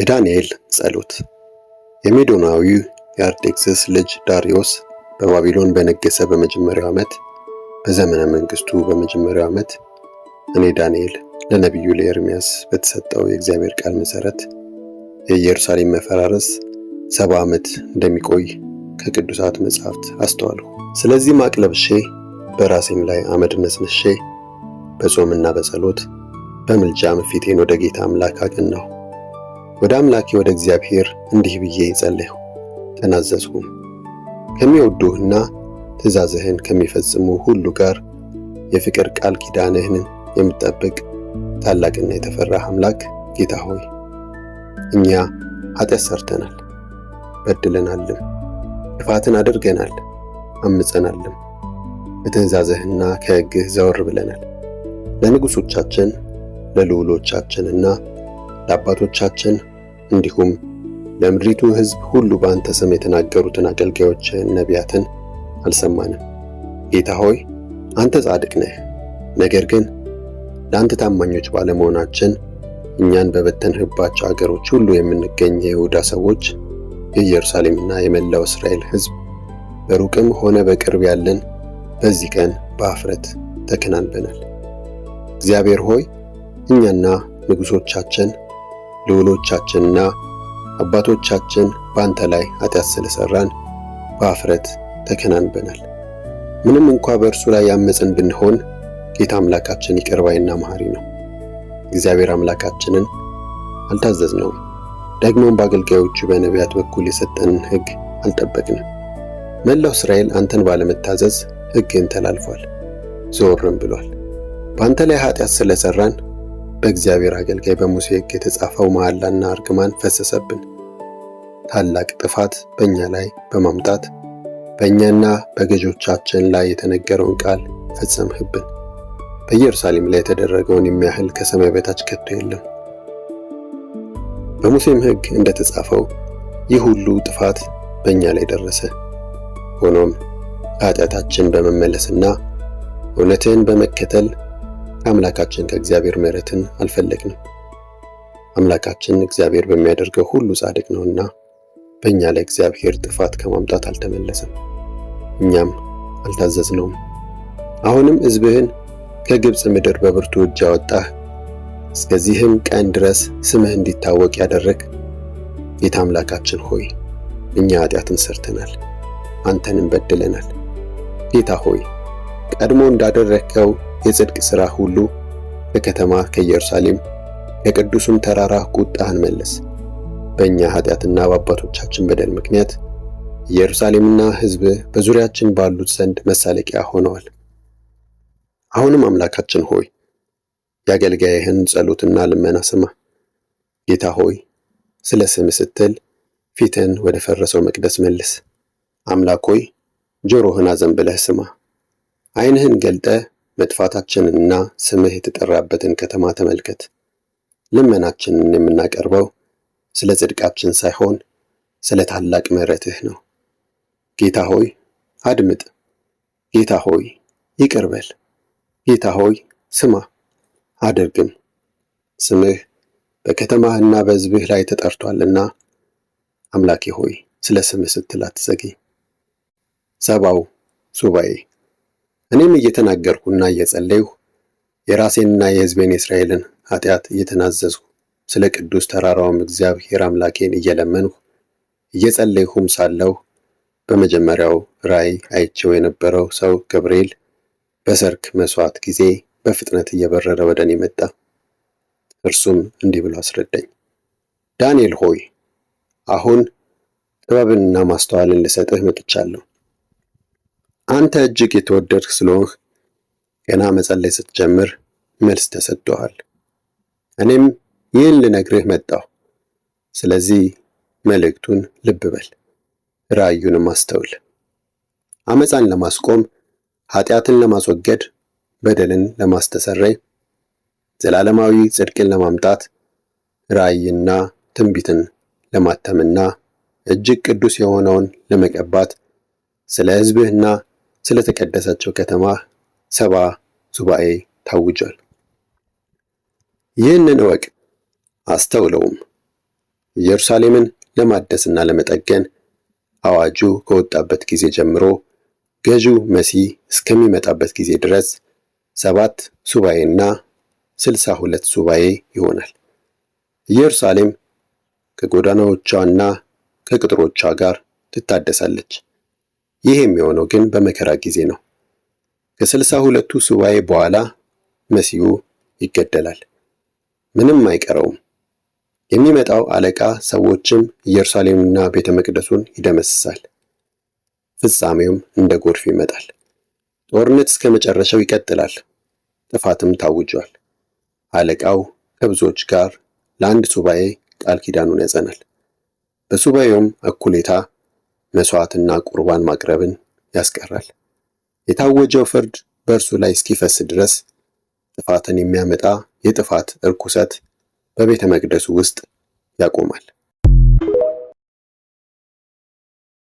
የዳንኤል ጸሎት። የሜዶናዊው የአርጤክስስ ልጅ ዳርዮስ በባቢሎን በነገሰ በመጀመሪያው ዓመት በዘመነ መንግስቱ በመጀመሪያው ዓመት እኔ ዳንኤል ለነቢዩ ለኤርምያስ በተሰጠው የእግዚአብሔር ቃል መሰረት የኢየሩሳሌም መፈራረስ 70 ዓመት እንደሚቆይ ከቅዱሳት መጻሕፍት አስተዋልሁ። ስለዚህ ማቅ ለብሼ በራሴም ላይ አመድ ነስንሼ በጾምና በጸሎት በምልጃም ፊቴን ወደ ጌታ አምላክ አቀናሁ። ወደ አምላኬ ወደ እግዚአብሔር እንዲህ ብዬ ጸለይሁ፣ ተናዘዝሁም። ከሚወዱህና ትእዛዝህን ከሚፈጽሙ ሁሉ ጋር የፍቅር ቃል ኪዳንህን የምትጠብቅ ታላቅና የተፈራህ አምላክ ጌታ ሆይ፣ እኛ ኃጢአት ሰርተናል፣ በድለናልም፣ ክፋትን አድርገናል፣ አምፀናልም። ከትእዛዝህና ከሕግህ ዘወር ብለናል። ለንጉሶቻችን ለልዑሎቻችንና ለአባቶቻችን እንዲሁም ለምድሪቱ ሕዝብ ሁሉ በአንተ ስም የተናገሩትን አገልጋዮችን ነቢያትን አልሰማንም። ጌታ ሆይ፣ አንተ ጻድቅ ነህ። ነገር ግን ለአንተ ታማኞች ባለመሆናችን እኛን በበተንህባቸው አገሮች ሁሉ የምንገኝ የይሁዳ ሰዎች፣ የኢየሩሳሌምና የመላው እስራኤል ሕዝብ በሩቅም ሆነ በቅርብ ያለን በዚህ ቀን በአፍረት ተከናንበናል። እግዚአብሔር ሆይ፣ እኛና ንጉሶቻችን ልዑሎቻችንና አባቶቻችን በአንተ ላይ ኃጢአት ስለሰራን በአፍረት ተከናንበናል። ምንም እንኳ በእርሱ ላይ ያመፅን ብንሆን ጌታ አምላካችን ይቅር ባይና መሐሪ ነው። እግዚአብሔር አምላካችንን አልታዘዝነውም። ደግሞም በአገልጋዮቹ በነቢያት በኩል የሰጠንን ሕግ አልጠበቅንም። መላው እስራኤል አንተን ባለመታዘዝ ሕግን ተላልፏል፣ ዘወርም ብሏል። በአንተ ላይ ኃጢአት ስለሰራን በእግዚአብሔር አገልጋይ በሙሴ ሕግ የተጻፈው መሐላና እርግማን ፈሰሰብን። ታላቅ ጥፋት በእኛ ላይ በማምጣት በእኛና በገዦቻችን ላይ የተነገረውን ቃል ፈጸምህብን። በኢየሩሳሌም ላይ የተደረገውን የሚያህል ከሰማይ በታች ከቶ የለም። በሙሴም ሕግ እንደተጻፈው ይህ ሁሉ ጥፋት በእኛ ላይ ደረሰ። ሆኖም ከኃጢአታችን በመመለስና እውነትህን በመከተል ከአምላካችን ከእግዚአብሔር ምሕረትን አልፈለግንም። አምላካችን እግዚአብሔር በሚያደርገው ሁሉ ጻድቅ ነውና በእኛ ላይ እግዚአብሔር ጥፋት ከማምጣት አልተመለሰም፣ እኛም አልታዘዝነውም። አሁንም ሕዝብህን ከግብፅ ምድር በብርቱ እጅ አወጣህ፣ እስከዚህም ቀን ድረስ ስምህ እንዲታወቅ ያደረግ ጌታ አምላካችን ሆይ፣ እኛ ኃጢአትን ሰርተናል፣ አንተንም በድለናል። ጌታ ሆይ፣ ቀድሞ እንዳደረግከው የጽድቅ ሥራ ሁሉ ከከተማ ከኢየሩሳሌም ከቅዱሱም ተራራ ቁጣህን መለስ። በእኛ ኃጢአትና በአባቶቻችን በደል ምክንያት ኢየሩሳሌምና ሕዝብህ በዙሪያችን ባሉት ዘንድ መሳለቂያ ሆነዋል። አሁንም አምላካችን ሆይ፣ የአገልጋይህን ጸሎትና ልመና ስማ። ጌታ ሆይ፣ ስለ ስምህ ስትል ፊትህን ወደ ፈረሰው መቅደስ መልስ። አምላክ ሆይ፣ ጆሮህን አዘንብለህ ስማ። ዓይንህን ገልጠህ መጥፋታችንንና ስምህ የተጠራበትን ከተማ ተመልከት። ልመናችንን የምናቀርበው ስለ ጽድቃችን ሳይሆን ስለ ታላቅ ምሕረትህ ነው። ጌታ ሆይ አድምጥ። ጌታ ሆይ ይቅር በል። ጌታ ሆይ ስማ አድርግም። ስምህ በከተማህና በሕዝብህ ላይ ተጠርቷልና አምላኬ ሆይ ስለ ስምህ ስትል አትዘግይ። ሰባው ሱባኤ። እኔም እየተናገርኩና እየጸለይሁ የራሴንና የሕዝቤን የእስራኤልን ኃጢአት እየተናዘዝሁ ስለ ቅዱስ ተራራውም እግዚአብሔር አምላኬን እየለመንሁ እየጸለይሁም ሳለሁ በመጀመሪያው ራእይ አይቼው የነበረው ሰው ገብርኤል በሰርክ መሥዋዕት ጊዜ በፍጥነት እየበረረ ወደ እኔ መጣ። እርሱም እንዲህ ብሎ አስረዳኝ። ዳንኤል ሆይ፣ አሁን ጥበብንና ማስተዋልን ልሰጥህ መጥቻለሁ። አንተ እጅግ የተወደድህ ስለሆንህ ገና መጸለይ ስትጀምር መልስ ተሰጥቶሃል። እኔም ይህን ልነግርህ መጣሁ። ስለዚህ መልእክቱን ልብ በል፣ ራእዩንም አስተውል። አመፃን ለማስቆም፣ ኃጢአትን ለማስወገድ፣ በደልን ለማስተሰረይ፣ ዘላለማዊ ጽድቅን ለማምጣት፣ ራእይና ትንቢትን ለማተምና እጅግ ቅዱስ የሆነውን ለመቀባት ስለ ሕዝብህና ስለ ተቀደሰችው ከተማ 70 ሱባኤ ታውጇል። ይህንን እወቅ አስተውለውም። ኢየሩሳሌምን ለማደስና ለመጠገን አዋጁ ከወጣበት ጊዜ ጀምሮ ገዢው መሲህ እስከሚመጣበት ጊዜ ድረስ 7 ሱባዔና 62 ሱባዔ ይሆናል። ኢየሩሳሌም ከጎዳናዎቿና ከቅጥሮቿ ጋር ትታደሳለች። ይህ የሚሆነው ግን በመከራ ጊዜ ነው። ከ62ቱ ሱባዔ በኋላ መሲሁ ይገደላል። ምንም አይቀረውም። የሚመጣው አለቃ ሰዎችም ኢየሩሳሌምና ቤተ መቅደሱን ይደመስሳል። ፍጻሜውም እንደ ጎርፍ ይመጣል። ጦርነት እስከ መጨረሻው ይቀጥላል። ጥፋትም ታውጇል። አለቃው ከብዙዎች ጋር ለአንድ ሱባዔ ቃል ኪዳኑን ያጸናል። በሱባዔውም እኩሌታ መሥዋዕትና ቁርባን ማቅረብን ያስቀራል። የታወጀው ፍርድ በእርሱ ላይ እስኪፈስ ድረስ ጥፋትን የሚያመጣ የጥፋት እርኩሰት በቤተ መቅደሱ ውስጥ ያቆማል።